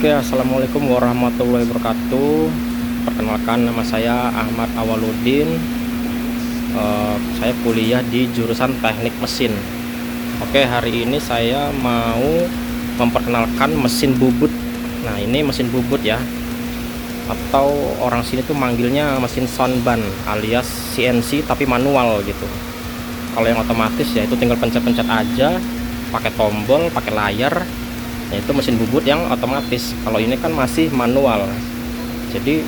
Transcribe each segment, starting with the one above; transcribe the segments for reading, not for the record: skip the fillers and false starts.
Oke, assalamualaikum warahmatullahi wabarakatuh. Perkenalkan, nama saya Ahmad Awaludin. Saya kuliah di jurusan teknik mesin. Oke, hari ini saya mau memperkenalkan mesin bubut. Nah, ini mesin bubut ya, atau orang sini tuh manggilnya mesin soundban alias CNC tapi manual gitu. Kalau yang otomatis ya itu tinggal pencet-pencet aja, pakai tombol, pakai layar. Nah, itu mesin bubut yang otomatis. Kalau ini kan masih manual. Jadi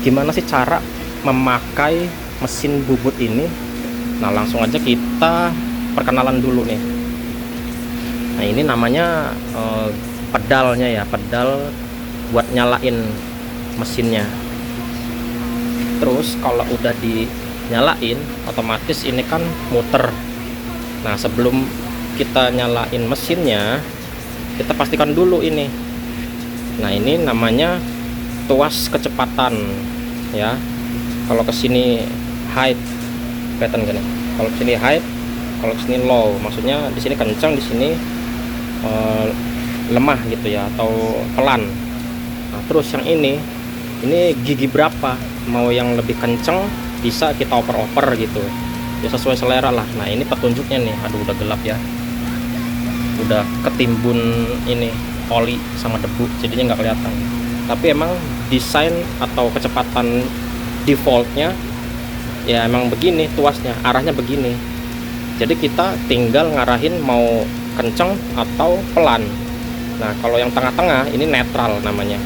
gimana sih cara memakai mesin bubut ini? Nah, langsung aja kita perkenalan dulu nih. Nah, ini namanya pedalnya ya, pedal buat nyalain mesinnya. Terus kalau udah dinyalain, otomatis ini kan muter. Nah, sebelum kita nyalain mesinnya, kita pastikan dulu ini. Nah, ini namanya tuas kecepatan ya. Kalau ke sini high, kelihatan kan? Kalau ke sini high, kalau ke sini low. Maksudnya di sini kencang, di sini lemah gitu ya, atau pelan. Nah, terus yang ini gigi berapa? Mau yang lebih kencang bisa kita oper-oper gitu. Ya sesuai selera lah. Nah, ini petunjuknya nih. Aduh, udah gelap ya. Udah ketimbun ini oli sama debu, jadinya nggak kelihatan. Tapi emang desain atau kecepatan defaultnya ya emang begini, tuasnya arahnya begini. Jadi kita tinggal ngarahin mau kenceng atau pelan. Nah, kalau yang tengah-tengah ini netral namanya.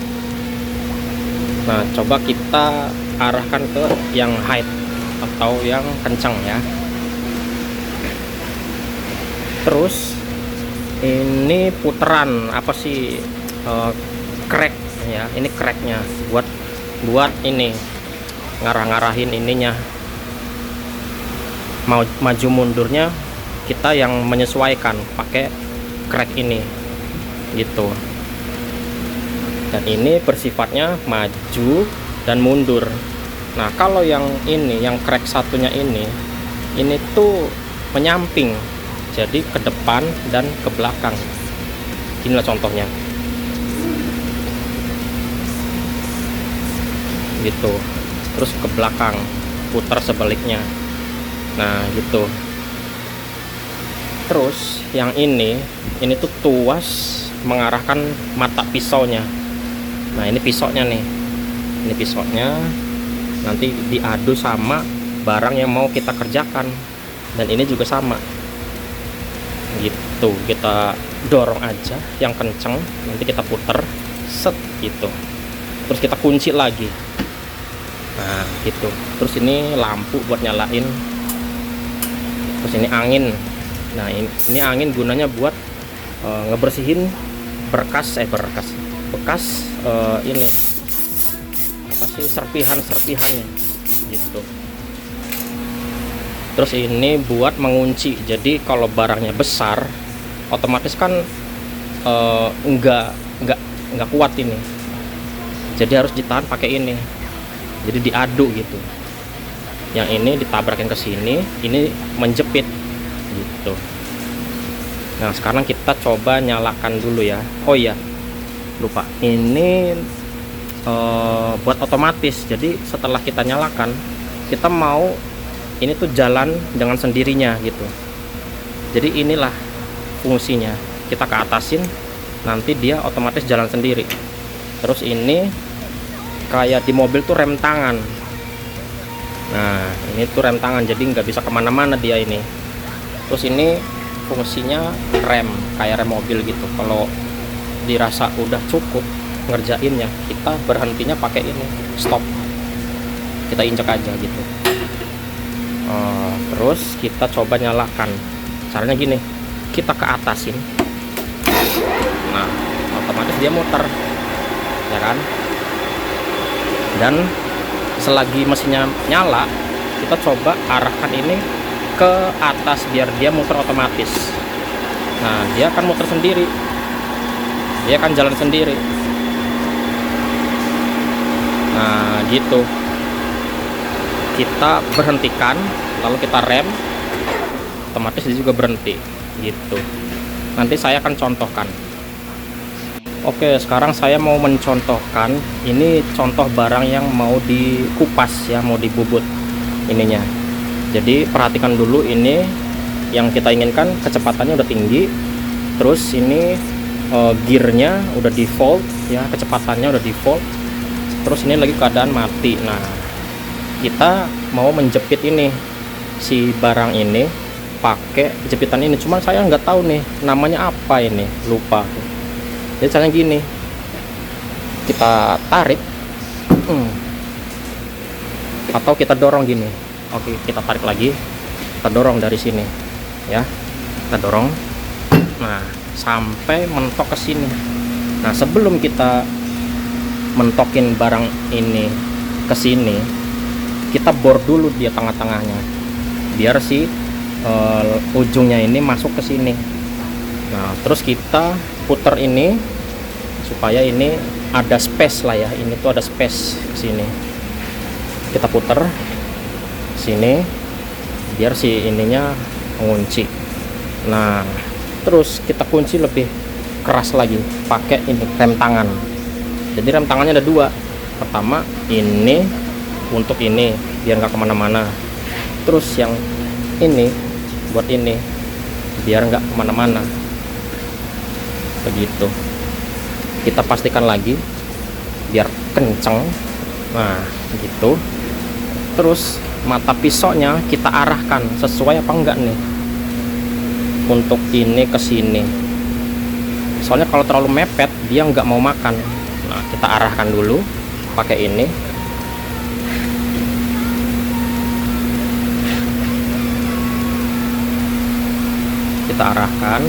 Nah, coba kita arahkan ke yang high atau yang kenceng ya. Terus ini puteran apa sih, crack ya, ini cracknya buat ini ngarah-ngarahin ininya, mau maju mundurnya kita yang menyesuaikan pakai crack ini gitu. Dan ini bersifatnya maju dan mundur. Nah, kalau yang ini, yang crack satunya ini tuh menyamping, jadi ke depan dan ke belakang. Inilah contohnya gitu. Terus ke belakang, putar sebaliknya. Nah, gitu. Terus yang ini tuh tuas mengarahkan mata pisaunya. Nah, ini pisaunya nih. Ini pisaunya nanti diadu sama barang yang mau kita kerjakan. Dan ini juga sama gitu, kita dorong aja yang kenceng, nanti kita puter set gitu, terus kita kunci lagi. Nah, gitu. Terus ini lampu buat nyalain, terus ini angin. Nah, ini angin gunanya buat ngebersihin bekas ini apa sih, serpihannya gitu. Terus ini buat mengunci. Jadi kalau barangnya besar, otomatis kan nggak kuat ini. Jadi harus ditahan pakai ini. Jadi diadu gitu. Yang ini ditabrakin ke sini, ini menjepit gitu. Nah, sekarang kita coba nyalakan dulu ya. Oh iya, lupa. Ini buat otomatis. Jadi setelah kita nyalakan, kita mau ini tuh jalan dengan sendirinya gitu. Jadi inilah fungsinya, kita ke atasin, nanti dia otomatis jalan sendiri. Terus ini kayak di mobil tuh rem tangan. Nah, ini tuh rem tangan, jadi nggak bisa kemana-mana dia ini. Terus ini fungsinya rem, kayak rem mobil gitu. Kalau dirasa udah cukup ngerjainnya, kita berhentinya pakai ini, stop. Kita injek aja gitu. Terus kita coba nyalakan. Caranya gini, kita ke atasin. Nah, otomatis dia muter ya kan. Dan selagi mesinnya nyala, kita coba arahkan ini ke atas biar dia muter otomatis. Nah, dia akan muter sendiri, dia akan jalan sendiri. Nah, gitu. Kita berhentikan, lalu kita rem, otomatis dia juga berhenti gitu. Nanti saya akan contohkan. Oke, sekarang saya mau mencontohkan, ini contoh barang yang mau dikupas ya, mau dibubut ininya. Jadi perhatikan dulu, ini yang kita inginkan kecepatannya udah tinggi, terus ini gearnya udah default ya, kecepatannya udah default, terus ini lagi keadaan mati. Nah, kita mau menjepit ini si barang ini pakai jepitan ini, cuman saya nggak tahu nih namanya apa, ini lupa. Jadi caranya gini, kita tarik atau kita dorong gini. Oke, kita tarik lagi, kita dorong dari sini ya, kita dorong, nah sampai mentok ke sini. Nah, sebelum kita mentokin barang ini ke sini, kita bor dulu dia tengah-tengahnya biar si ujungnya ini masuk ke sini. Nah, terus kita puter ini supaya ini ada space lah ya, ini tuh ada space ke sini. Kita puter sini biar si ininya mengunci. Nah, terus kita kunci lebih keras lagi pakai ini rem tangan. Jadi rem tangannya ada dua. Pertama ini untuk ini biar nggak kemana-mana. Terus yang ini buat ini biar nggak kemana-mana. Begitu. Kita pastikan lagi biar kenceng. Nah, gitu. Terus mata pisaunya kita arahkan sesuai apa enggak nih untuk ini ke sini. Soalnya kalau terlalu mepet dia nggak mau makan. Nah, kita arahkan dulu pakai ini. Kita arahkan.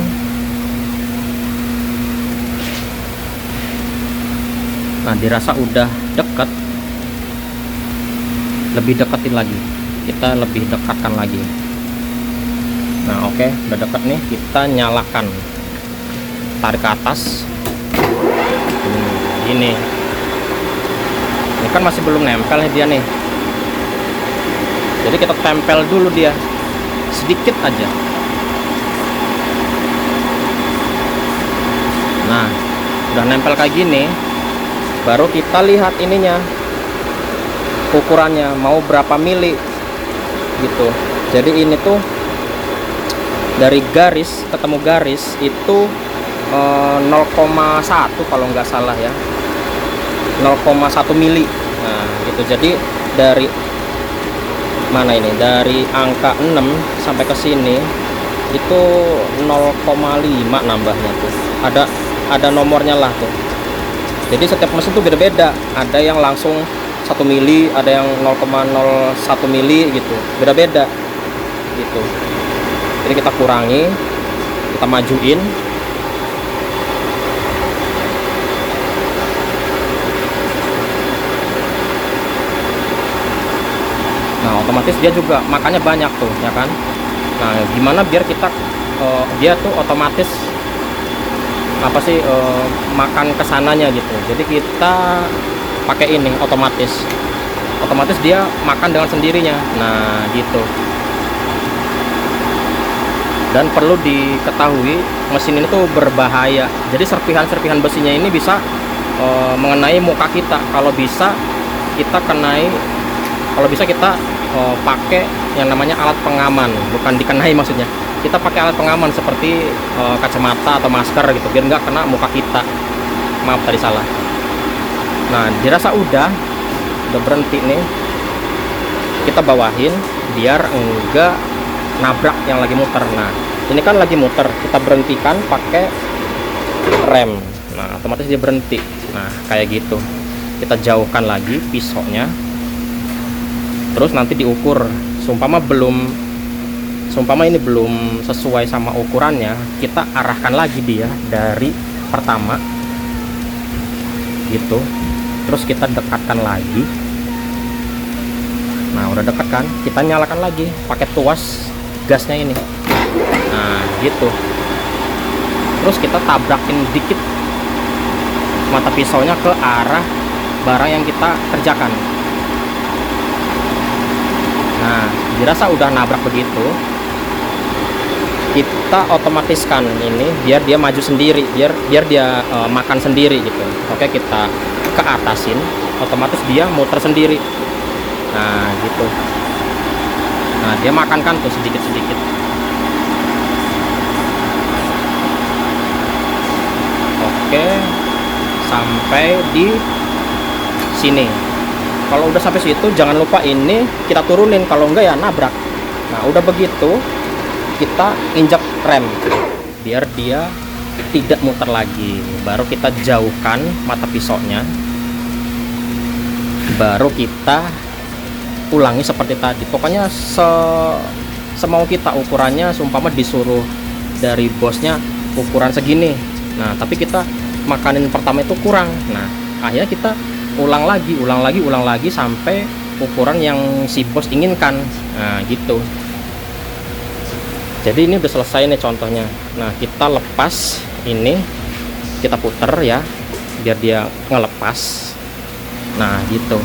Nah, dirasa udah dekat, lebih deketin lagi, kita lebih dekatkan lagi. Nah, oke, udah dekat nih, kita nyalakan, tarik ke atas. Ini kan masih belum nempel nih dia nih, jadi kita tempel dulu dia sedikit aja. Nah, udah nempel kayak gini, baru kita lihat ininya, ukurannya mau berapa mili gitu. Jadi ini tuh dari garis ketemu garis itu 0,1 kalau nggak salah ya, 0,1 mili. Nah gitu, jadi dari mana ini, dari angka 6 sampai ke sini itu 0,5 nambahnya tuh, ada nomornya lah tuh. Jadi setiap mesin tuh beda-beda, ada yang langsung 1 mili, ada yang 0,01 mili gitu, beda-beda gitu. Jadi kita kurangi, kita majuin. Nah, otomatis dia juga makannya banyak tuh ya kan. Nah, gimana biar kita dia tuh otomatis apa sih makan kesananya gitu. Jadi kita pakai ini otomatis dia makan dengan sendirinya. Nah gitu. Dan perlu diketahui mesin ini tuh berbahaya. Jadi serpihan-serpihan besinya ini bisa mengenai muka kita. Kalau bisa kita pakai yang namanya alat pengaman, bukan dikenai maksudnya. Kita pakai alat pengaman seperti kacamata atau masker gitu biar nggak kena muka kita. Maaf tadi salah. Nah, dirasa udah berhenti nih, kita bawahin biar enggak nabrak yang lagi muter. Nah, ini kan lagi muter, kita berhentikan pakai rem. Nah, otomatis dia berhenti. Nah, kayak gitu. Kita jauhkan lagi pisaunya. Terus nanti diukur. Seumpama ini belum sesuai sama ukurannya, kita arahkan lagi dia dari pertama gitu. Terus kita dekatkan lagi. Nah, udah dekat kan, kita nyalakan lagi pakai tuas gasnya ini. Nah gitu. Terus kita tabrakin dikit mata pisaunya ke arah barang yang kita kerjakan. Nah, dirasa udah nabrak begitu, kita otomatiskan ini biar dia maju sendiri, biar dia makan sendiri gitu. Oke, kita ke atasin, otomatis dia muter sendiri. Nah gitu. Nah dia makan kan tuh sedikit-sedikit. Oke, sampai di sini. Kalau udah sampai situ jangan lupa ini kita turunin, kalau enggak ya nabrak. Nah udah begitu kita injak rem biar dia tidak muter lagi. Baru kita jauhkan mata pisaunya, baru kita ulangi seperti tadi. Pokoknya semau kita ukurannya. Seumpama disuruh dari bosnya ukuran segini, nah tapi kita makanin pertama itu kurang, nah akhirnya kita ulang lagi sampai ukuran yang si bos inginkan. Nah gitu. Jadi ini udah selesai nih contohnya. Nah kita lepas ini, kita puter ya biar dia ngelepas. Nah gitu.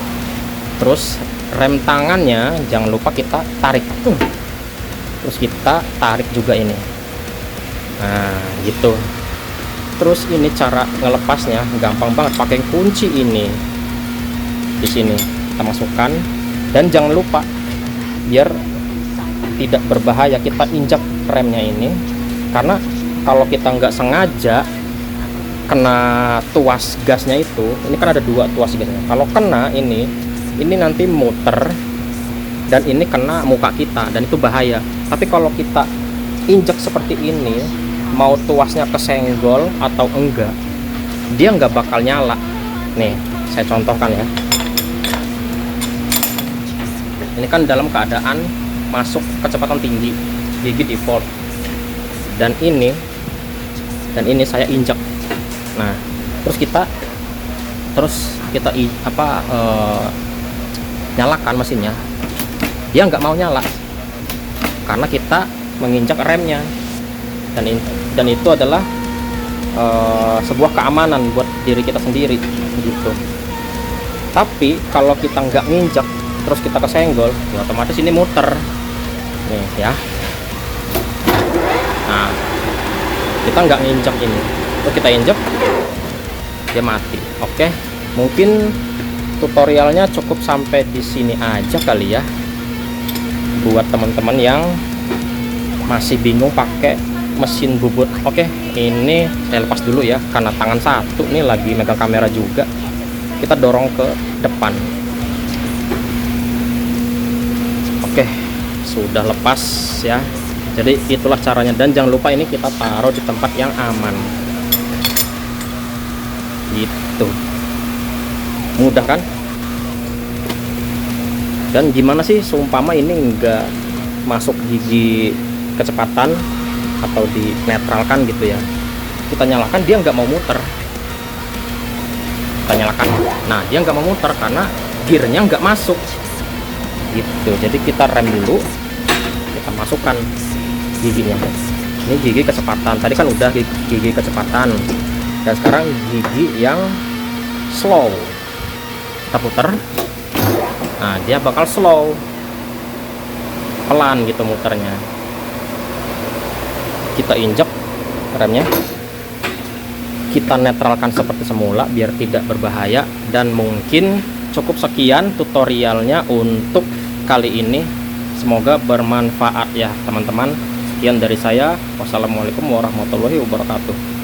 Terus rem tangannya jangan lupa kita tarik, terus kita tarik juga ini. Nah gitu. Terus ini cara ngelepasnya gampang banget, pakai kunci ini. Di sini kita masukkan, dan jangan lupa biar tidak berbahaya kita injak remnya ini, karena kalau kita nggak sengaja kena tuas gasnya itu, ini kan ada 2 tuas gasnya, kalau kena ini nanti muter dan ini kena muka kita dan itu bahaya. Tapi kalau kita injak seperti ini, mau tuasnya kesenggol atau enggak, dia nggak bakal nyala. Nih saya contohkan ya, ini kan dalam keadaan masuk kecepatan tinggi, gigi default, dan ini saya injak. Nah terus kita nyalakan mesinnya, dia nggak mau nyala karena kita menginjak remnya, dan itu adalah sebuah keamanan buat diri kita sendiri gitu. Tapi kalau kita nggak nginjak terus kita kesenggol, ya otomatis ini muter nih ya. Nah kita nggak nginjak ini, terus kita injak dia mati. Oke, mungkin tutorialnya cukup sampai di sini aja kali ya, buat teman-teman yang masih bingung pakai mesin bubut. Oke, ini saya lepas dulu ya karena tangan satu nih lagi megang kamera juga. Kita dorong ke depan. Oke, sudah lepas ya. Jadi itulah caranya, dan jangan lupa ini kita taruh di tempat yang aman gitu. Mudah kan? Dan gimana sih seumpama ini enggak masuk gigi kecepatan atau dinetralkan gitu ya, kita nyalakan dia nggak mau muter. Kita nyalakan, nah dia nggak mau muter karena gearnya nggak masuk gitu. Jadi kita rem dulu, kita masukkan giginya. Ini gigi kecepatan, tadi kan udah gigi kecepatan, dan sekarang gigi yang slow. Kita puter, nah dia bakal slow, pelan gitu muternya. Kita injek remnya, kita netralkan seperti semula biar tidak berbahaya. Dan mungkin cukup sekian tutorialnya untuk kali ini, semoga bermanfaat ya teman-teman. Sekian dari saya, wassalamualaikum warahmatullahi wabarakatuh.